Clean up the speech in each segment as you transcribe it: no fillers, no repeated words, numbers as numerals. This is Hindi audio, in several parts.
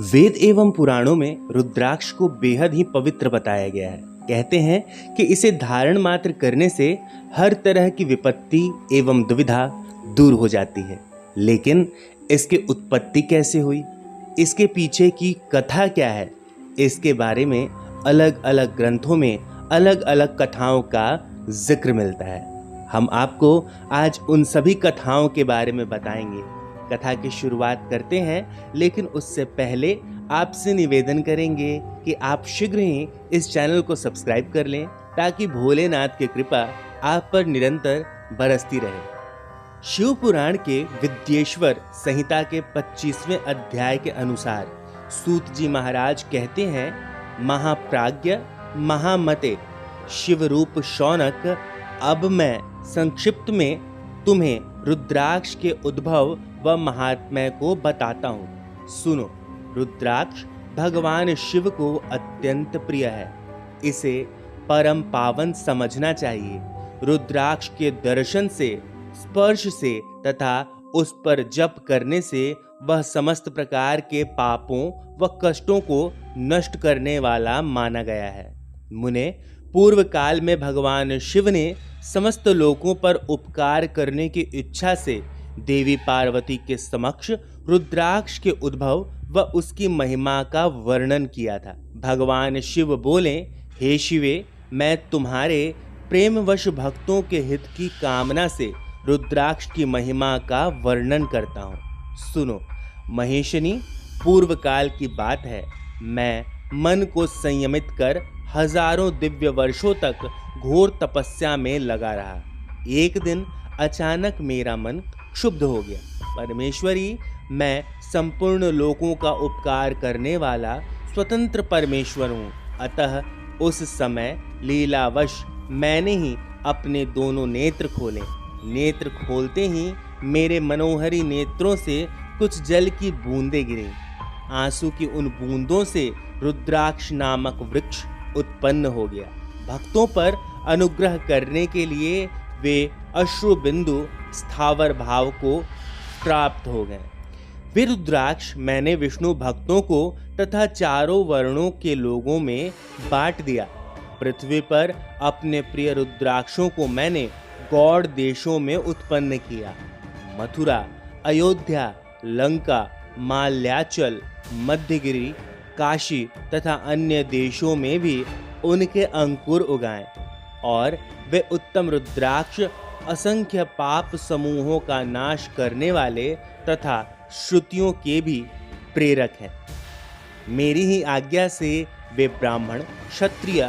वेद एवं पुराणों में रुद्राक्ष को बेहद ही पवित्र बताया गया है। कहते हैं कि इसे धारण मात्र करने से हर तरह की विपत्ति एवं दुविधा दूर हो जाती है। लेकिन इसकी उत्पत्ति कैसे हुई, इसके पीछे की कथा क्या है, इसके बारे में अलग अलग ग्रंथों में अलग अलग कथाओं का जिक्र मिलता है। हम आपको आज उन सभी कथाओं के बारे में बताएंगे। कथा की शुरुआत करते हैं, लेकिन उससे पहले आपसे निवेदन करेंगे कि आप शीघ्र ही इस चैनल को सब्सक्राइब कर लें ताकि भोलेनाथ की कृपा आप पर निरंतर बरसती रहे। शिव पुराण के विद्येश्वर संहिता के 25वें अध्याय के अनुसार सूत जी महाराज कहते हैं, महाप्राज्ञ महामते शिवरूप शौनक, अब मैं संक्षिप्त में तुम्हें रुद्राक्ष के उद्भव व महात्म्य को बताता हूँ। सुनो। रुद्राक्ष भगवान शिव को अत्यंत प्रिय है, इसे परम पावन समझना चाहिए। रुद्राक्ष के दर्शन से, स्पर्श से तथा उस पर जप करने से वह समस्त प्रकार के पापों व कष्टों को नष्ट करने वाला माना गया है। मुने, पूर्व काल में भगवान शिव ने समस्त लोगों पर उपकार करने की इच्छा से देवी पार्वती के समक्ष रुद्राक्ष के उद्भव व उसकी महिमा का वर्णन किया था। भगवान शिव बोले, हे शिवे, मैं तुम्हारे प्रेमवश भक्तों के हित की कामना से रुद्राक्ष की महिमा का वर्णन करता हूँ। सुनो। महेशनी, पूर्व काल की बात है। मैं मन को संयमित कर हजारों दिव्य वर्षों तक घोर तपस्या में लगा रहा। एक दिन अचानक मेरा मन क्षुब्ध हो गया। परमेश्वरी, मैं संपूर्ण लोगों का उपकार करने वाला स्वतंत्र परमेश्वर हूँ। अतः उस समय लीलावश मैंने ही अपने दोनों नेत्र खोले। नेत्र खोलते ही मेरे मनोहरी नेत्रों से कुछ जल की बूंदें गिरी। आंसू की उन बूंदों से रुद्राक्ष नामक वृक्ष उत्पन्न हो गया। भक्तों पर अनुग्रह करने के लिए वे अश्रु बिंदु स्थावर भाव को प्राप्त हो गए। वे रुद्राक्ष मैंने विष्णु भक्तों को तथा चारों वर्णों के लोगों में बांट दिया। पृथ्वी पर अपने प्रिय रुद्राक्षों को मैंने गौड़ देशों में उत्पन्न किया। मथुरा, अयोध्या, लंका, माल्याचल, मध्यगिरी, काशी तथा अन्य देशों में भी उनके अंकुर उगाए और वे उत्तम रुद्राक्ष असंख्य पाप समूहों का नाश करने वाले तथा श्रुतियों के भी प्रेरक हैं। मेरी ही आज्ञा से वे ब्राह्मण, क्षत्रिय,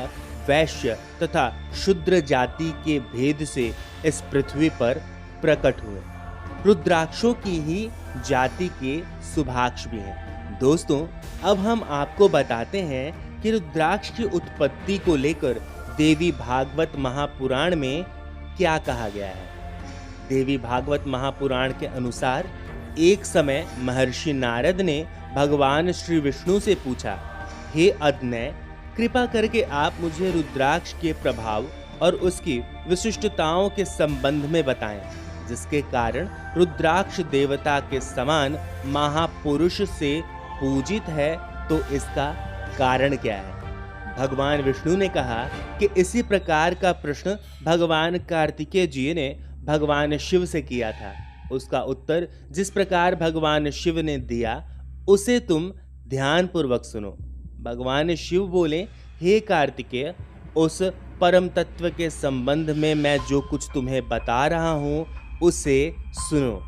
वैश्य तथा शूद्र जाति के भेद से इस पृथ्वी पर प्रकट हुए। रुद्राक्षों की ही जाति के सुभाक्ष भी हैं। दोस्तों, अब हम आपको बताते हैं कि रुद्राक्ष की उत्पत्ति को लेकर देवी भागवत महापुराण में क्या कहा गया है। देवी भागवत महापुराण के अनुसार एक समय महर्षि नारद ने भगवान श्री विष्णु से पूछा, हे अज्ञेय, कृपा करके आप मुझे रुद्राक्ष के प्रभाव और उसकी विशिष्टताओं के संबंध में बताएं, जिसके कारण रुद्राक्ष देवता के समान महापुरुष से पूजित है, तो इसका कारण क्या है। भगवान विष्णु ने कहा कि इसी प्रकार का प्रश्न भगवान कार्तिकेय जी ने भगवान शिव से किया था। उसका उत्तर जिस प्रकार भगवान शिव ने दिया, उसे तुम ध्यानपूर्वक सुनो। भगवान शिव बोले, हे कार्तिकेय, उस परम तत्व के संबंध में मैं जो कुछ तुम्हें बता रहा हूँ उसे सुनो।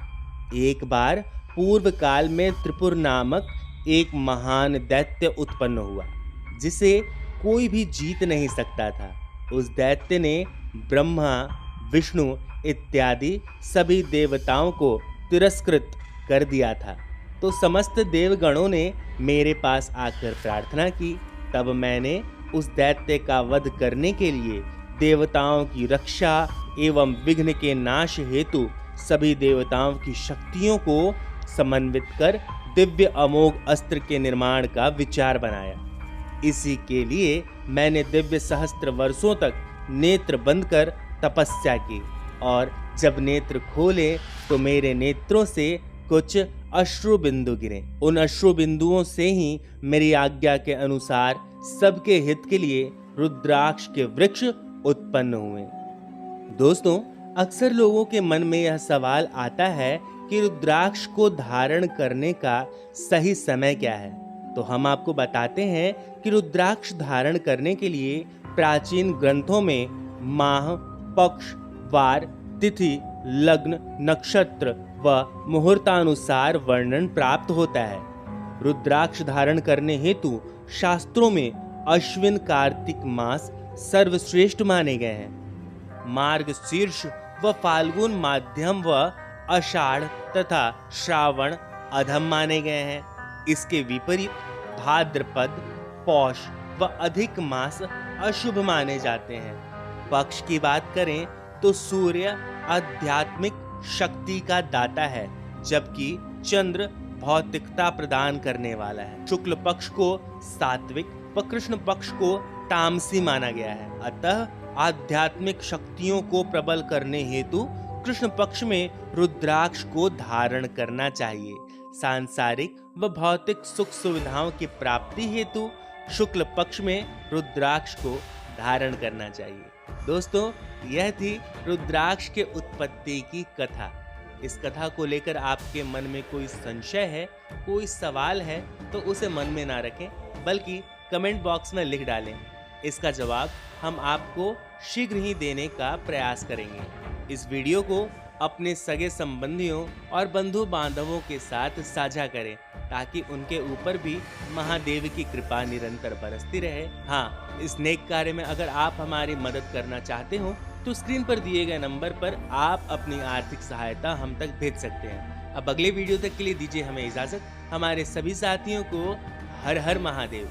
एक बार पूर्व काल में त्रिपुर नामक एक महान दैत्य उत्पन्न हुआ, जिसे कोई भी जीत नहीं सकता था। उस दैत्य ने ब्रह्मा, विष्णु इत्यादि सभी देवताओं को तिरस्कृत कर दिया था। तो समस्त देवगणों ने मेरे पास आकर प्रार्थना की। तब मैंने उस दैत्य का वध करने के लिए देवताओं की रक्षा एवं विघ्न के नाश हेतु सभी देवताओं की शक्तियों को समन्वित कर दिव्य अमोघ अस्त्र के निर्माण का विचार बनाया। इसी के लिए मैंने दिव्य सहस्त्र वर्षों तक नेत्र बंद कर तपस्या की, और जब नेत्र खोले तो मेरे नेत्रों से कुछ अश्रु बिंदु गिरे। उन अश्रु बिंदुओं से ही मेरी आज्ञा के अनुसार सबके हित के लिए रुद्राक्ष के वृक्ष उत्पन्न हुए। दोस्तों, अक्सर लोगों के मन में यह सवाल आता है कि रुद्राक्ष को धारण करने का सही समय क्या है। तो हम आपको बताते हैं कि रुद्राक्ष धारण करने के लिए प्राचीन ग्रंथों में माह, पक्ष, वार, तिथि, लग्न, नक्षत्र व मुहूर्तानुसार वर्णन प्राप्त होता है। रुद्राक्ष धारण करने हेतु शास्त्रों में अश्विन कार्तिक मास सर्वश्रेष्ठ माने गए हैं। मार्गशीर्ष व फाल्गुन माध्यम व आषाढ़ तथा श्रावण अधम माने गए हैं। इसके विपरीत भाद्रपद, पौष व अधिक मास अशुभ माने जाते हैं। पक्ष की बात करें तो सूर्य आध्यात्मिक शक्ति का दाता है, जबकि चंद्र भौतिकता प्रदान करने वाला है। शुक्ल पक्ष को सात्विक व कृष्ण पक्ष को तामसी माना गया है। अतः आध्यात्मिक शक्तियों को प्रबल करने हेतु कृष्ण पक्ष में रुद्राक्ष को धारण करना चाहिए। सांसारिक व भौतिक सुख सुविधाओं की प्राप्ति हेतु शुक्ल पक्ष में रुद्राक्ष को धारण करना चाहिए। दोस्तों, यह थी रुद्राक्ष के उत्पत्ति की कथा। इस कथा को लेकर आपके मन में कोई संशय है, कोई सवाल है, तो उसे मन में ना रखें, बल्कि कमेंट बॉक्स में लिख डालें। इसका जवाब हम आपको शीघ्र ही देने का प्रयास करेंगे। इस वीडियो को अपने सगे संबंधियों और बंधु बांधवों के साथ साझा करें, ताकि उनके ऊपर भी महादेव की कृपा निरंतर बरसती रहे। हाँ, इस नेक कार्य में अगर आप हमारी मदद करना चाहते हो तो स्क्रीन पर दिए गए नंबर पर आप अपनी आर्थिक सहायता हम तक भेज सकते हैं। अब अगले वीडियो तक के लिए दीजिए हमें इजाजत। हमारे सभी साथियों को हर हर महादेव।